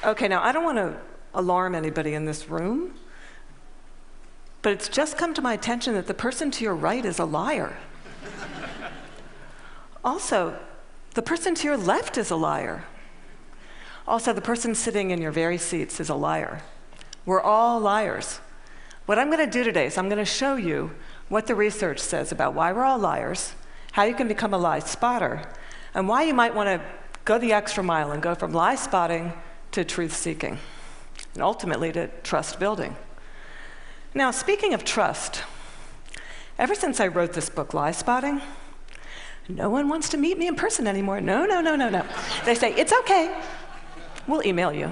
Okay, now I don't want to alarm anybody in this room, but it's just come to my attention that the person to your right is a liar. Also, the person to your left is a liar. Also, the person sitting in your very seats is a liar. We're all liars. What I'm going to do today is I'm going to show you what the research says about why we're all liars, how you can become a lie spotter, and why you might want to go the extra mile and go from lie spotting to truth seeking, and ultimately to trust building. Now, speaking of trust, ever since I wrote this book, Lie Spotting, no one wants to meet me in person anymore. No. They say, it's okay, we'll email you.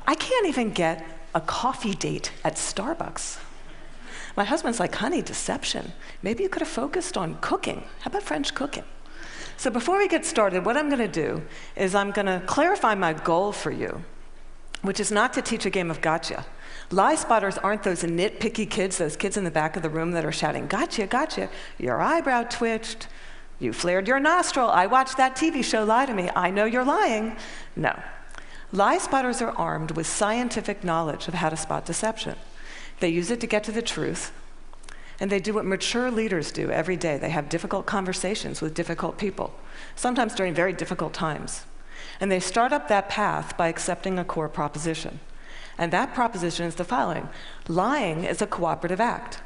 I can't even get a coffee date at Starbucks. My husband's like, honey, deception. Maybe you could have focused on cooking. How about French cooking? So before we get started, what I'm going to do is I'm going to clarify my goal for you, which is not to teach a game of gotcha. Lie spotters aren't those nitpicky kids, those kids in the back of the room that are shouting, gotcha, gotcha. Your eyebrow twitched. You flared your nostril. I watched that TV show, Lie to Me. I know you're lying. No. Lie spotters are armed with scientific knowledge of how to spot deception. They use it to get to the truth, and they do what mature leaders do every day. They have difficult conversations with difficult people, sometimes during very difficult times. And they start up that path by accepting a core proposition. And that proposition is the following: lying is a cooperative act.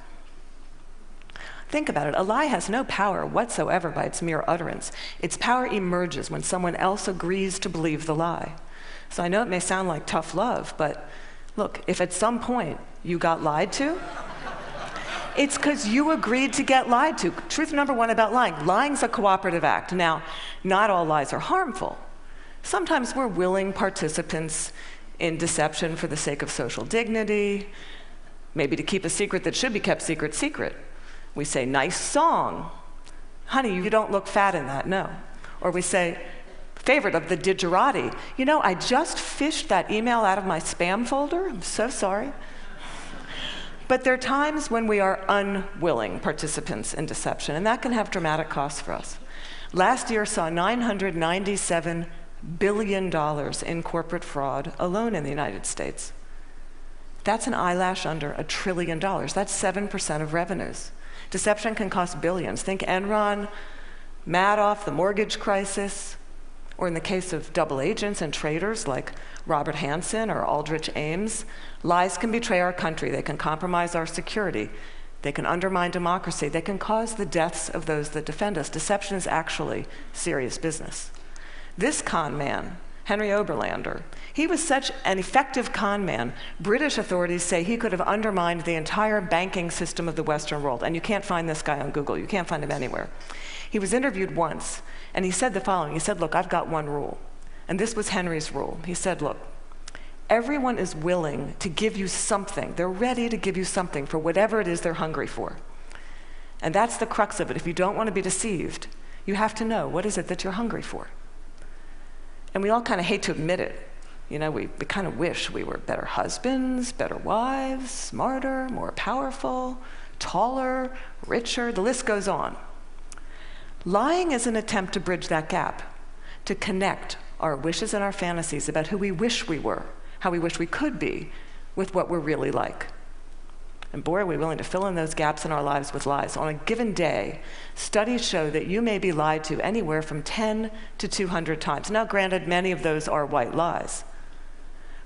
Think about it. A lie has no power whatsoever by its mere utterance. Its power emerges when someone else agrees to believe the lie. So I know it may sound like tough love, but look, if at some point you got lied to, it's because you agreed to get lied to. Truth number one about lying: lying's a cooperative act. Now, not all lies are harmful. Sometimes we're willing participants in deception for the sake of social dignity, maybe to keep a secret that should be kept secret. We say, nice song. Honey, you don't look fat in that, no. Or we say, favorite of the digerati. You know, I just fished that email out of my spam folder. I'm so sorry. But there are times when we are unwilling participants in deception, and that can have dramatic costs for us. Last year saw $997 billion in corporate fraud alone in the United States. That's an eyelash under $1 trillion. That's 7% of revenues. Deception can cost billions. Think Enron, Madoff, the mortgage crisis, or in the case of double agents and traitors like Robert Hansen or Aldrich Ames, lies can betray our country. They can compromise our security. They can undermine democracy. They can cause the deaths of those that defend us. Deception is actually serious business. This con man, Henry Oberlander, he was such an effective con man, British authorities say he could have undermined the entire banking system of the Western world. And you can't find this guy on Google. You can't find him anywhere. He was interviewed once, and he said the following. He said, look, I've got one rule. And this was Henry's rule. He said, look, everyone is willing to give you something. They're ready to give you something for whatever it is they're hungry for. And that's the crux of it. If you don't want to be deceived, you have to know, what is it that you're hungry for? And we all kind of hate to admit it. You know, we kind of wish we were better husbands, better wives, smarter, more powerful, taller, richer, the list goes on. Lying is an attempt to bridge that gap, to connect our wishes and our fantasies about who we wish we were, how we wish we could be, with what we're really like. And boy, are we willing to fill in those gaps in our lives with lies. On a given day, studies show that you may be lied to anywhere from 10 to 200 times. Now, granted, many of those are white lies.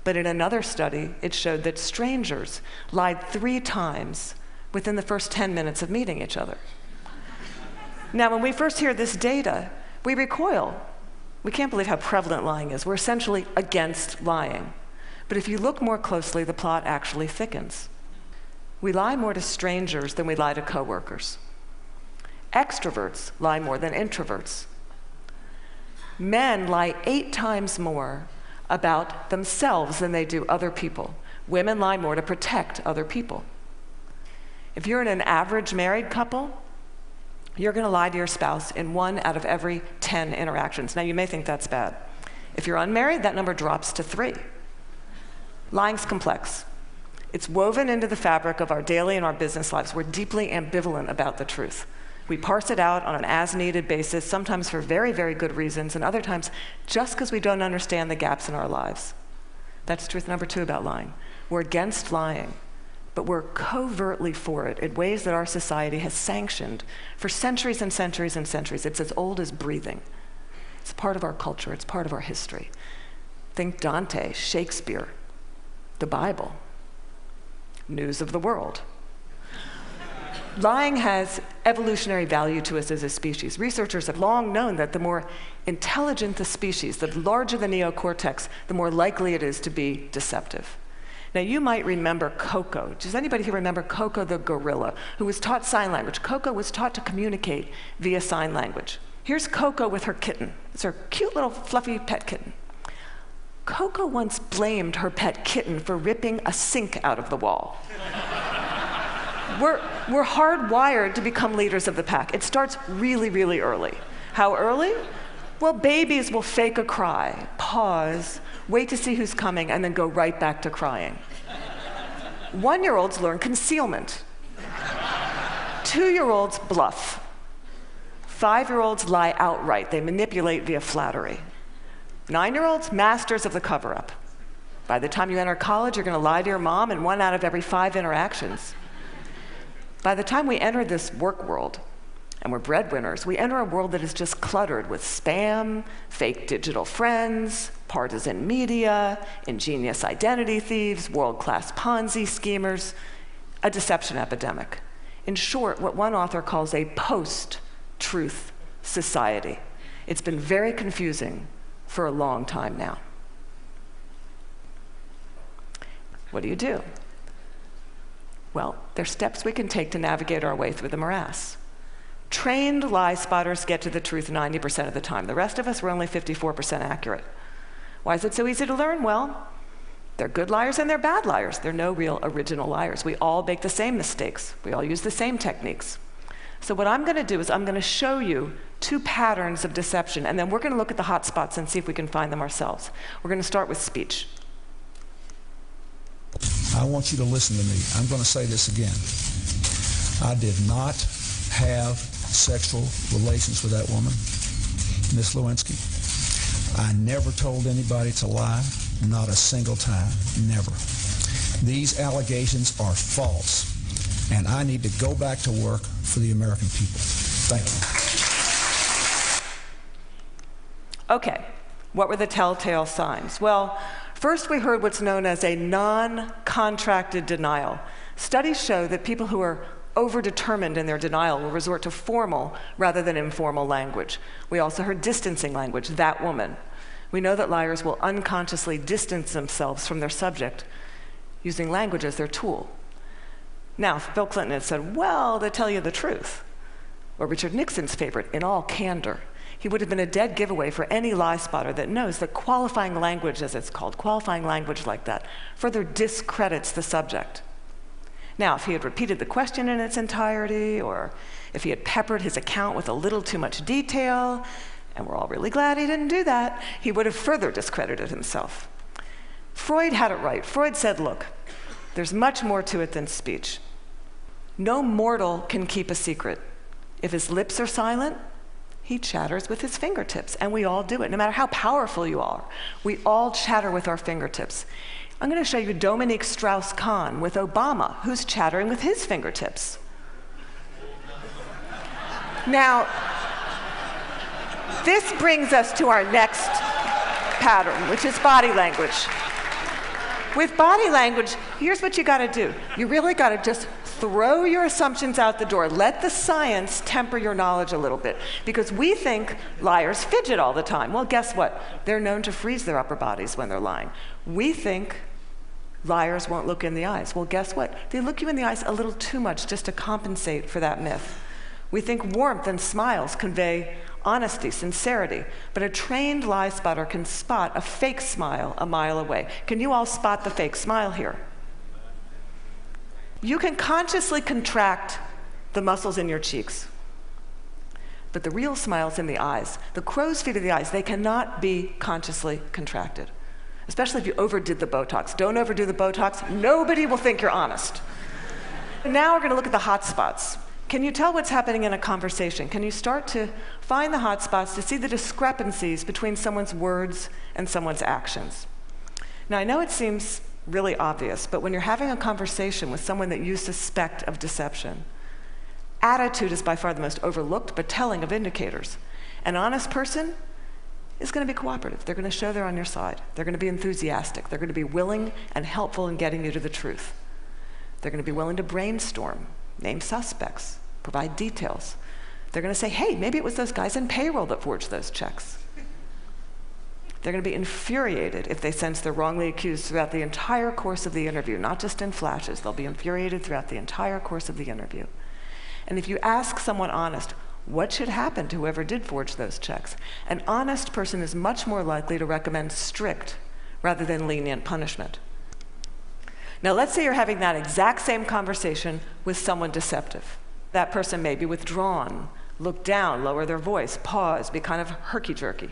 But in another study, it showed that strangers lied 3 times within the first 10 minutes of meeting each other. Now, when we first hear this data, we recoil. We can't believe how prevalent lying is. We're essentially against lying. But if you look more closely, the plot actually thickens. We lie more to strangers than we lie to coworkers. Extroverts lie more than introverts. Men lie 8 times more about themselves than they do other people. Women lie more to protect other people. If you're in an average married couple, you're going to lie to your spouse in 1 out of every 10 interactions. Now, you may think that's bad. If you're unmarried, that number drops to 3. Lying's complex. It's woven into the fabric of our daily and our business lives. We're deeply ambivalent about the truth. We parse it out on an as-needed basis, sometimes for very, very good reasons, and other times just because we don't understand the gaps in our lives. That's truth number 2 about lying. We're against lying, but we're covertly for it in ways that our society has sanctioned for centuries and centuries and centuries. It's as old as breathing. It's part of our culture. It's part of our history. Think Dante, Shakespeare, the Bible, news of the world. Lying has evolutionary value to us as a species. Researchers have long known that the more intelligent the species, the larger the neocortex, the more likely it is to be deceptive. Now, you might remember Coco. Does anybody here remember Coco the gorilla, who was taught sign language? Coco was taught to communicate via sign language. Here's Coco with her kitten. It's her cute little fluffy pet kitten. Coco once blamed her pet kitten for ripping a sink out of the wall. We're hardwired to become leaders of the pack. It starts really, really early. How early? Well, babies will fake a cry, pause, wait to see who's coming, and then go right back to crying. 1-year-olds learn concealment. 2-year-olds bluff. 5-year-olds lie outright. They manipulate via flattery. 9-year-olds, masters of the cover-up. By the time you enter college, you're going to lie to your mom in 1 out of every 5 interactions. By the time we enter this work world, and we're breadwinners, we enter a world that is just cluttered with spam, fake digital friends, partisan media, ingenious identity thieves, world-class Ponzi schemers, a deception epidemic. In short, what one author calls a post-truth society. It's been very confusing for a long time now. What do you do? Well, there's steps we can take to navigate our way through the morass. Trained lie spotters get to the truth 90% of the time. The rest of us, we're only 54% accurate. Why is it so easy to learn? Well, they're good liars and they're bad liars. They're no real original liars. We all make the same mistakes. We all use the same techniques. So what I'm going to do is I'm going to show you 2 patterns of deception, and then we're going to look at the hot spots and see if we can find them ourselves. We're going to start with speech. I want you to listen to me. I'm going to say this again. I did not have sexual relations with that woman, Miss Lewinsky. I never told anybody to lie, not a single time, never. These allegations are false, and I need to go back to work for the American people. Thank you. Okay, what were the telltale signs? Well, first we heard what's known as a non-contracted denial. Studies show that people who are overdetermined in their denial will resort to formal rather than informal language. We also heard distancing language, that woman. We know that liars will unconsciously distance themselves from their subject using language as their tool. Now, if Bill Clinton had said, well, to tell you the truth, or Richard Nixon's favorite, in all candor, he would have been a dead giveaway for any lie spotter that knows that qualifying language, as it's called, qualifying language like that, further discredits the subject. Now, if he had repeated the question in its entirety, or if he had peppered his account with a little too much detail, and we're all really glad he didn't do that, he would have further discredited himself. Freud had it right. Freud said, look, there's much more to it than speech. No mortal can keep a secret. If his lips are silent, he chatters with his fingertips, and we all do it. No matter how powerful you are, we all chatter with our fingertips. I'm going to show you Dominique Strauss-Kahn with Obama, who's chattering with his fingertips. Now, this brings us to our next pattern, which is body language. With body language, here's what you got to do. You really got to just throw your assumptions out the door. Let the science temper your knowledge a little bit. Because we think liars fidget all the time. Well, guess what? They're known to freeze their upper bodies when they're lying. We think liars won't look in the eyes. Well, guess what? They look you in the eyes a little too much just to compensate for that myth. We think warmth and smiles convey honesty, sincerity, but a trained lie spotter can spot a fake smile a mile away. Can you all spot the fake smile here? You can consciously contract the muscles in your cheeks, but the real smile's in the eyes. The crow's feet of the eyes, they cannot be consciously contracted, especially if you overdid the Botox. Don't overdo the Botox. Nobody will think you're honest. Now we're going to look at the hot spots. Can you tell what's happening in a conversation? Can you start to find the hot spots, to see the discrepancies between someone's words and someone's actions? Now, I know it seems really obvious, but when you're having a conversation with someone that you suspect of deception, attitude is by far the most overlooked but telling of indicators. An honest person is going to be cooperative. They're going to show they're on your side. They're going to be enthusiastic. They're going to be willing and helpful in getting you to the truth. They're going to be willing to brainstorm, name suspects, provide details. They're going to say, hey, maybe it was those guys in payroll that forged those checks. They're going to be infuriated if they sense they're wrongly accused throughout the entire course of the interview, not just in flashes. They'll be infuriated throughout the entire course of the interview. And if you ask someone honest, what should happen to whoever did forge those checks? An honest person is much more likely to recommend strict rather than lenient punishment. Now, let's say you're having that exact same conversation with someone deceptive. That person may be withdrawn, look down, lower their voice, pause, be kind of herky-jerky.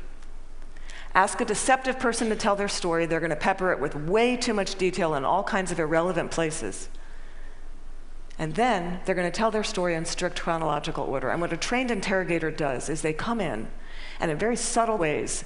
Ask a deceptive person to tell their story. They're going to pepper it with way too much detail in all kinds of irrelevant places. And then they're going to tell their story in strict chronological order. And what a trained interrogator does is they come in, and in very subtle ways,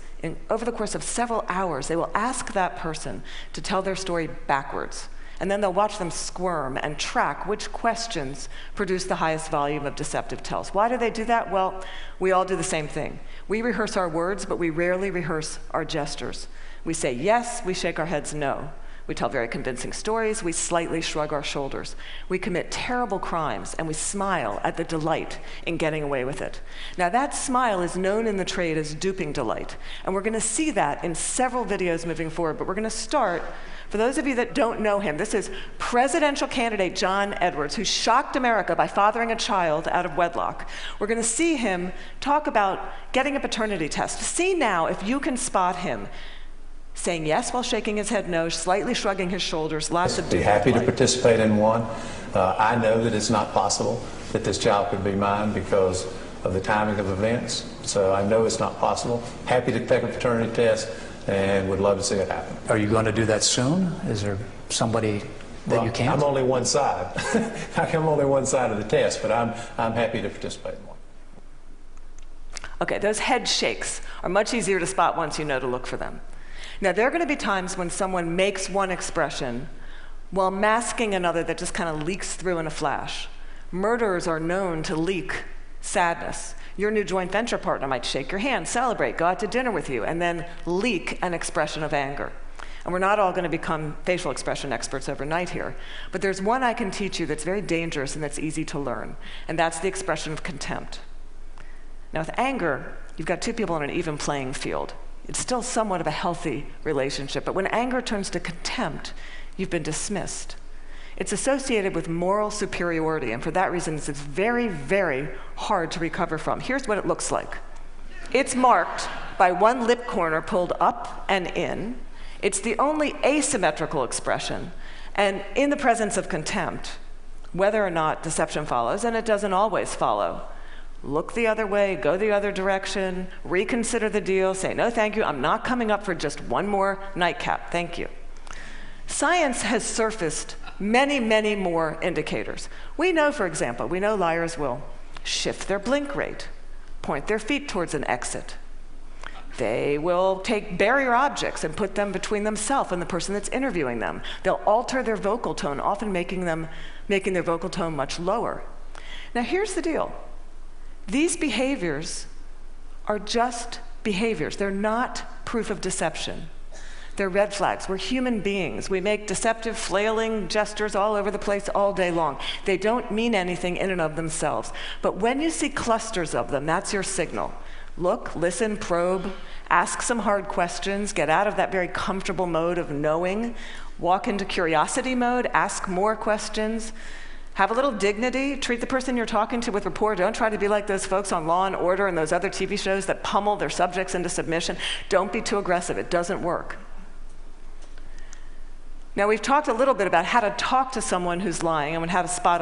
over the course of several hours, they will ask that person to tell their story backwards. And then they'll watch them squirm and track which questions produce the highest volume of deceptive tells. Why do they do that? Well, we all do the same thing. We rehearse our words, but we rarely rehearse our gestures. We say yes, we shake our heads no. We tell very convincing stories, we slightly shrug our shoulders. We commit terrible crimes, and we smile at the delight in getting away with it. Now, that smile is known in the trade as duping delight, and we're going to see that in several videos moving forward, but we're going to start, for those of you that don't know him, this is presidential candidate John Edwards, who shocked America by fathering a child out of wedlock. We're going to see him talk about getting a paternity test. See now if you can spot him saying yes while shaking his head no, slightly shrugging his shoulders, lots of be happy to participate in one. I know that it's not possible that this child could be mine because of the timing of events, so I know it's not possible. Happy to take a paternity test and would love to see it happen. Are you going to do that soon? Is there somebody that you can't? I'm only one side. I'm only one side of the test, but I'm happy to participate in one. Okay, those head shakes are much easier to spot once you know to look for them. Now, there are going to be times when someone makes one expression while masking another that just kind of leaks through in a flash. Murderers are known to leak sadness. Your new joint venture partner might shake your hand, celebrate, go out to dinner with you, and then leak an expression of anger. And we're not all going to become facial expression experts overnight here, but there's one I can teach you that's very dangerous and that's easy to learn, and that's the expression of contempt. Now, with anger, you've got two people on an even playing field. It's still somewhat of a healthy relationship, but when anger turns to contempt, you've been dismissed. It's associated with moral superiority, and for that reason, it's very, very hard to recover from. Here's what it looks like. It's marked by one lip corner pulled up and in. It's the only asymmetrical expression, and in the presence of contempt, whether or not deception follows, and it doesn't always follow, look the other way, go the other direction, reconsider the deal, say, no, thank you, I'm not coming up for just one more nightcap, thank you. Science has surfaced many, many more indicators. We know, for example, liars will shift their blink rate, point their feet towards an exit. They will take barrier objects and put them between themselves and the person that's interviewing them. They'll alter their vocal tone, often making their vocal tone much lower. Now, here's the deal. These behaviors are just behaviors. They're not proof of deception. They're red flags. We're human beings. We make deceptive, flailing gestures all over the place all day long. They don't mean anything in and of themselves. But when you see clusters of them, that's your signal. Look, listen, probe, ask some hard questions, get out of that very comfortable mode of knowing, walk into curiosity mode, ask more questions. Have a little dignity. Treat the person you're talking to with rapport. Don't try to be like those folks on Law and Order and those other TV shows that pummel their subjects into submission. Don't be too aggressive. It doesn't work. Now, we've talked a little bit about how to talk to someone who's lying and how to spot